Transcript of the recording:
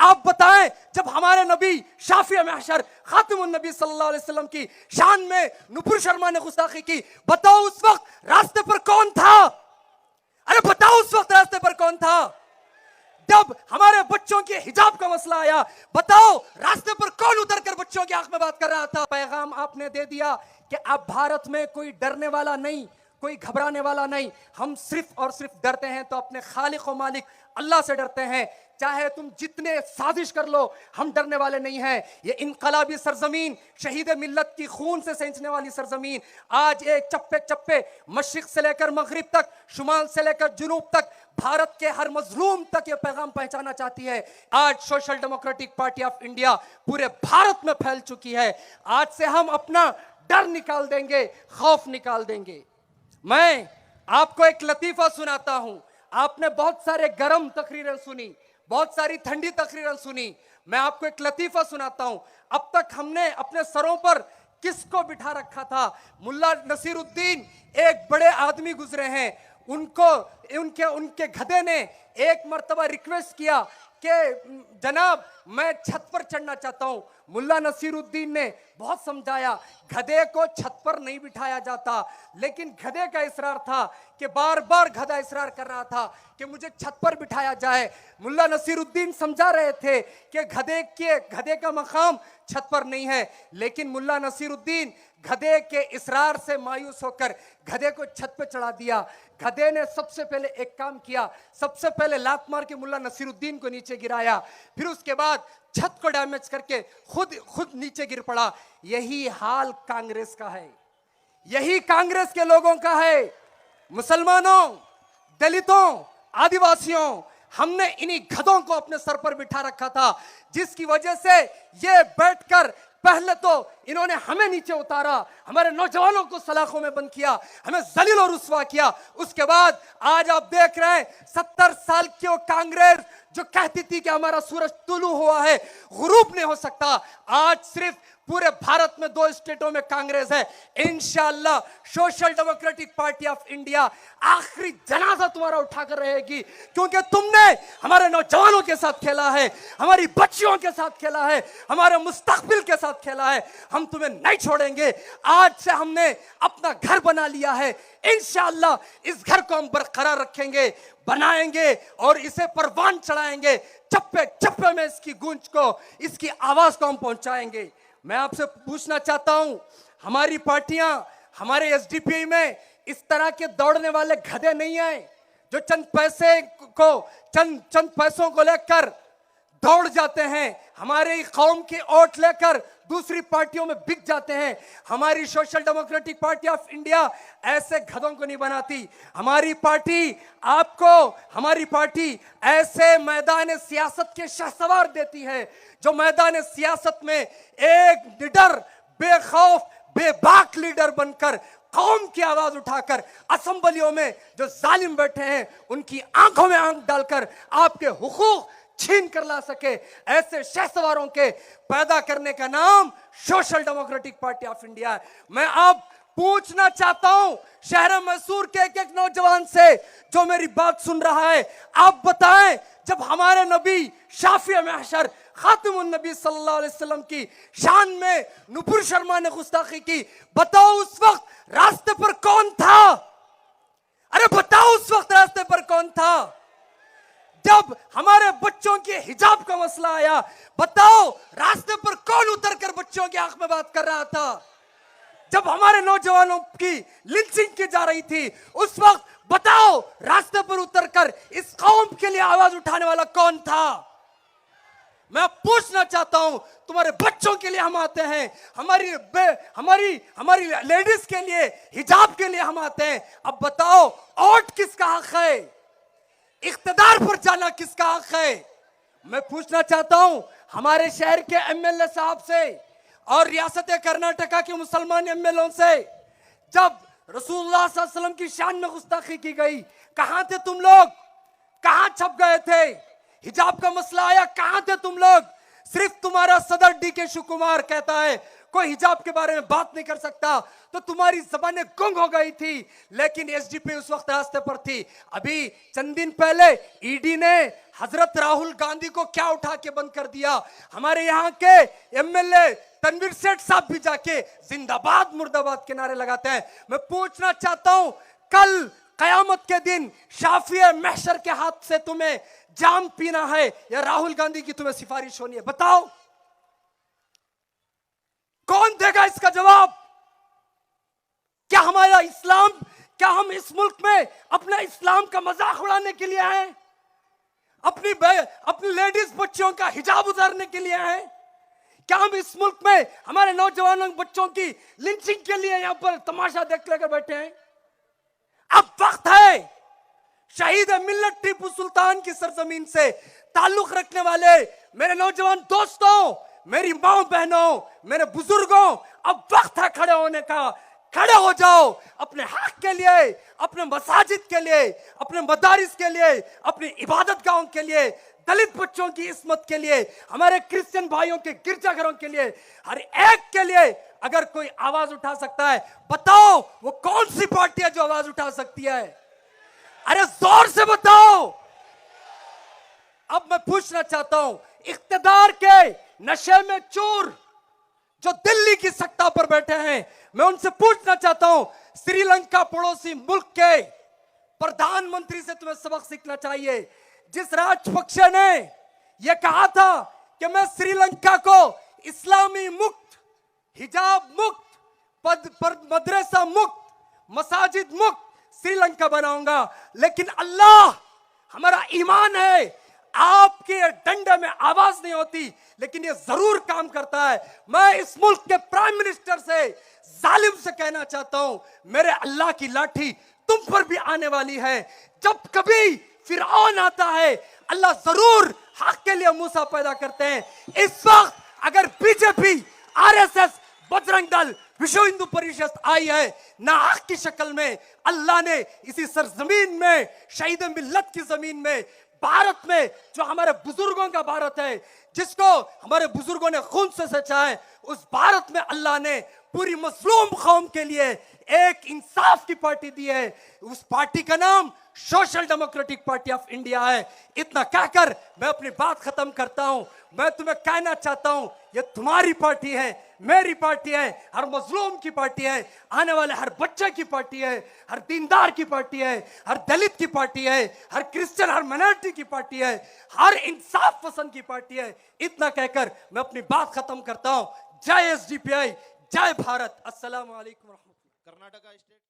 आप बताएं, जब हमारे नबी शाफी महशर खातिमुन नबी सल्लल्लाहु अलैहि वसल्लम की शान में नुपुर शर्मा ने गुस्ताखी की, बताओ उस वक्त रास्ते पर कौन था? अरे बताओ उस वक्त रास्ते पर कौन था? जब हमारे बच्चों के हिजाब का मसला आया, बताओ रास्ते पर कौन उतरकर बच्चों की आंख में बात कर रहा था? पैगाम आपने दे दिया कि अब भारत में कोई डरने वाला नहीं, कोई घबराने वाला नहीं, हम सिर्फ और सिर्फ डरते हैं तो अपने खालिक और मालिक अल्लाह से डरते हैं। चाहे तुम जितने साजिश कर लो, हम डरने वाले नहीं हैं। ये इनकलाबी सरजमीन, शहीद मिल्लत की खून से सेंचने वाली सरजमीन, आज एक चप्पे चप्पे मशरिक से लेकर मगरिब तक, शुमाल से लेकर जुनूब तक, भारत के हर मजलूम तक ये पैगाम पहुंचाना चाहती है। आज social democratic party of India पूरे भारत में फैल चुकी है। आज से हम अपना डर निकाल देंगे, खौफ निकाल देंगे। मैं आपको एक लतीफा सुनाता हूं। आपने बहुत सारे गर्म तकरीरें सुनी, बहुत सारी ठंडी तकरीरें सुनी। मैं आपको एक लतीफा सुनाता हूं। अब तक हमने अपने सरों पर किसको बिठा रखा था? मुल्ला नसीरुद्दीन एक बड़े आदमी गुजरे हैं, उनको उनके गधे ने एक मर्तबा रिक्वेस्ट किया कि जनाब मैं छत पर चढ़ना चाहता हूं। मुल्ला नसीरुद्दीन ने बहुत समझाया, गधे को छत पर नहीं बिठाया जाता, लेकिन गधे का इसरार था कि बार बार गधा इसरार कर रहा था कि मुझे छत पर बिठाया जाए। मुल्ला नसीरुद्दीन समझा रहे थे कि गधे का मकाम छत पर नहीं है, लेकिन मुल्ला नसीरुद्दीन गधे के इसरार से मायूस होकर गधे को छत पर चढ़ा दिया। गधे ने सबसे पहले एक काम किया, सबसे पहले लात मार के मुल्ला नसीरुद्दीन को नीचे गिराया, फिर उसके बाद छत को डैमेज करके खुद नीचे गिर पड़ा। यही हाल कांग्रेस का है, यही कांग्रेस के लोगों का है। मुसलमानों, दलितों, आदिवासियों, हमने इन्हीं गधों को अपने सर पर बिठा रखा था, जिसकी वजह से ये बैठकर पहले तो इन्होंने हमें नीचे उतारा, हमारे नौजवानों को सलाखों में बंद किया, हमें जलील और रुस्वा किया। उसके बाद आज आप देख रहे हैं 70 साल की वो कांग्रेस जो कहती थी कि हमारा सूरज तुलू हुआ है, गुरूब नहीं हो सकता, आज सिर्फ पूरे भारत में 2 स्टेटों में कांग्रेस है। इंशाअल्लाह social democratic party of India आखिरी जनाजा तुम्हारा उठाकर रहेगी, क्योंकि तुमने हमारे नौजवानों के साथ खेला है, हमारी बच्चियों के साथ खेला है, हमारे मुस्तकबिल के साथ खेला है। हम तुम्हें नहीं छोड़ेंगे। आज से हमने अपना घर बना लिया है, इंशाअल्लाह इस घर को हम बरकरार रखेंगे, बनाएंगे और इसे परवान चढ़ाएंगे। चप्पे चप्पे में इसकी गूंज को, इसकी आवाज को हम पहुंचाएंगे। मैं आपसे पूछना चाहता हूं, हमारी पार्टियां, हमारे एसडीपी में इस तरह के दौड़ने वाले गधे नहीं आए जो चंद पैसों को लेकर दौड़ जाते हैं, हमारे कौम की वोट लेकर दूसरी पार्टियों में बिक जाते हैं। हमारी social democratic party of India ऐसे गधों को नहीं बनाती। हमारी पार्टी ऐसे मैदान सियासत के शहसवार देती है, जो मैदान सियासत में एक निडर, बेखौफ, बेबाक लीडर बनकर कौम की आवाज उठाकर असेंबलियों में जो जालिम बैठे हैं उनकी आंखों में आंख डालकर आपके हुकूक छीन कर ला सके, ऐसे शहसवारों के पैदा करने का नाम social democratic party of India है। मैं अब पूछना चाहता हूं शहर मैसूर के एक नौजवान से जो मेरी बात सुन रहा है, आप बताएं, जब हमारे नबी शाफी महशर खातिमुन नबी सल्लल्लाहु अलैहि वसल्लम की शान में नुपुर शर्मा ने गुस्ताखी की, बताओ उस वक्त रास्ते पर कौन था? अरे बताओ उस वक्त रास्ते पर कौन था? जब हमारे बच्चों के हिजाब का मसला आया, बताओ रास्ते पर कौन उतरकर बच्चों की आंख में बात कर रहा था? जब हमारे नौजवानों की लिंचिंग की जा रही थी, उस वक्त बताओ रास्ते पर उतरकर इस कौम के लिए आवाज उठाने वाला कौन था? मैं पूछना चाहता हूं, तुम्हारे बच्चों के लिए हम आते हैं, हमारी लेडीज के लिए, हिजाब के लिए हम आते हैं। अब बताओ वोट किसका हक है? इख्तिदार पर जाना किसका हक है? मैं पूछना चाहता हूं हमारे शहर के एमएलए साहब से और रियासत कर्नाटका के मुसलमान एमएलए से, जब रसूलुल्लाह सल्लल्लाहु अलैहि वसल्लम की शान में गुस्ताखी की गई, कहां थे तुम लोग? कहां छप गए थे? हिजाब का मसला आया, कहां थे तुम लोग? सिर्फ तुम्हारा सदर डीके शिव कुमार कहता है कोई हिजाब के बारे में बात नहीं कर सकता, तो तुम्हारी जबानें गुंग हो गई थी। लेकिन एसडीपी उस वक्त रास्ते पर थी। अभी चंद दिन पहले ईडी ने हजरत राहुल गांधी को क्या उठा के बंद कर दिया। हमारे यहाँ के एमएलए तनवीर सेठ साहब भी जाके जिंदाबाद मुर्दाबाद के नारे लगाते हैं। मैं पूछना चाहता हूं, कल कयामत के दिन शाफिए महशर के हाथ से तुम्हें जाम पीना है या राहुल गांधी की तुम्हें सिफारिश होनी है? बताओ, कौन देगा इसका जवाब? क्या हमारा इस्लाम, क्या हम इस मुल्क में अपना इस्लाम का मजाक उड़ाने के लिए हैं? अपनी लेडीज बच्चों का हिजाब उतारने के लिए हैं? क्या हम इस मुल्क में हमारे नौजवानों बच्चों की लिंचिंग के लिए यहां पर तमाशा देख लेकर बैठे हैं? अब वक्त है, शहीद मिल्लत टीपू सुल्तान की सरजमीन से ताल्लुक रखने वाले मेरे नौजवान दोस्तों, मेरी माओ बहनों, मेरे बुजुर्गों, अब वक्त है खड़े होने का। खड़े हो जाओ अपने हक के लिए, अपने मसाजिद के लिए, अपने मदारिस के लिए, अपनी इबादत गाहों के लिए, दलित बच्चों की इस्मत के लिए, हमारे क्रिश्चियन भाइयों के गिरजाघरों के लिए, हर एक के लिए। अगर कोई आवाज उठा सकता है, बताओ वो कौन सी पार्टी है जो आवाज उठा सकती है? अरे जोर से बताओ। अब मैं पूछना चाहता हूं, इख्तिदार के नशे में चूर जो दिल्ली की सत्ता पर बैठे हैं, मैं उनसे पूछना चाहता हूं, श्रीलंका पड़ोसी मुल्क के प्रधानमंत्री से तुम्हें सबक सीखना चाहिए। जिस राजपक्षे ने यह कहा था कि मैं श्रीलंका को इस्लामी मुक्त, हिजाब मुक्त, मदरसा मुक्त, मसाजिद मुक्त श्रीलंका बनाऊंगा, लेकिन अल्लाह, हमारा ईमान है, आपके डंडे में आवाज नहीं होती लेकिन ये जरूर काम करता है। मैं इस मुल्क के प्राइम मिनिस्टर से, जालिम से कहना चाहता हूं, मेरे अल्लाह की लाठी तुम पर भी आने वाली है। जब कभी फिरौन आता है, अल्लाह जरूर हक के लिए मूसा पैदा करते हैं। इस वक्त अगर बीजेपी, आरएसएस, बजरंग दल, विश्व हिंदू परिषद आई है ना हक की शक्ल में, अल्लाह ने इसी सरजमीन में, शहीद मिल्लत की जमीन में, भारत में, जो हमारे बुजुर्गों का भारत है, जिसको हमारे बुजुर्गों ने खून से सचा है, उस भारत में अल्लाह ने पूरी मजलूम कौम के लिए एक इंसाफ की पार्टी दी है। उस पार्टी का नाम social democratic party of India है। इतना कहकर मैं अपनी बात खत्म करता हूं। मैं तुम्हें कहना चाहता हूं, ये तुम्हारी पार्टी है, मेरी पार्टी है, हर मजलूम की पार्टी है, आने वाले हर बच्चे की पार्टी है, हर दीनदार की पार्टी है, हर दलित की पार्टी है, हर क्रिश्चियन, हर माइनॉरिटी की पार्टी है, हर इंसाफ पसंद की पार्टी है। इतना कहकर मैं अपनी बात खत्म करता हूं। जय एसडीपीआई, जय भारत। अस्सलाम वालेकुम। कर्नाटका स्टेट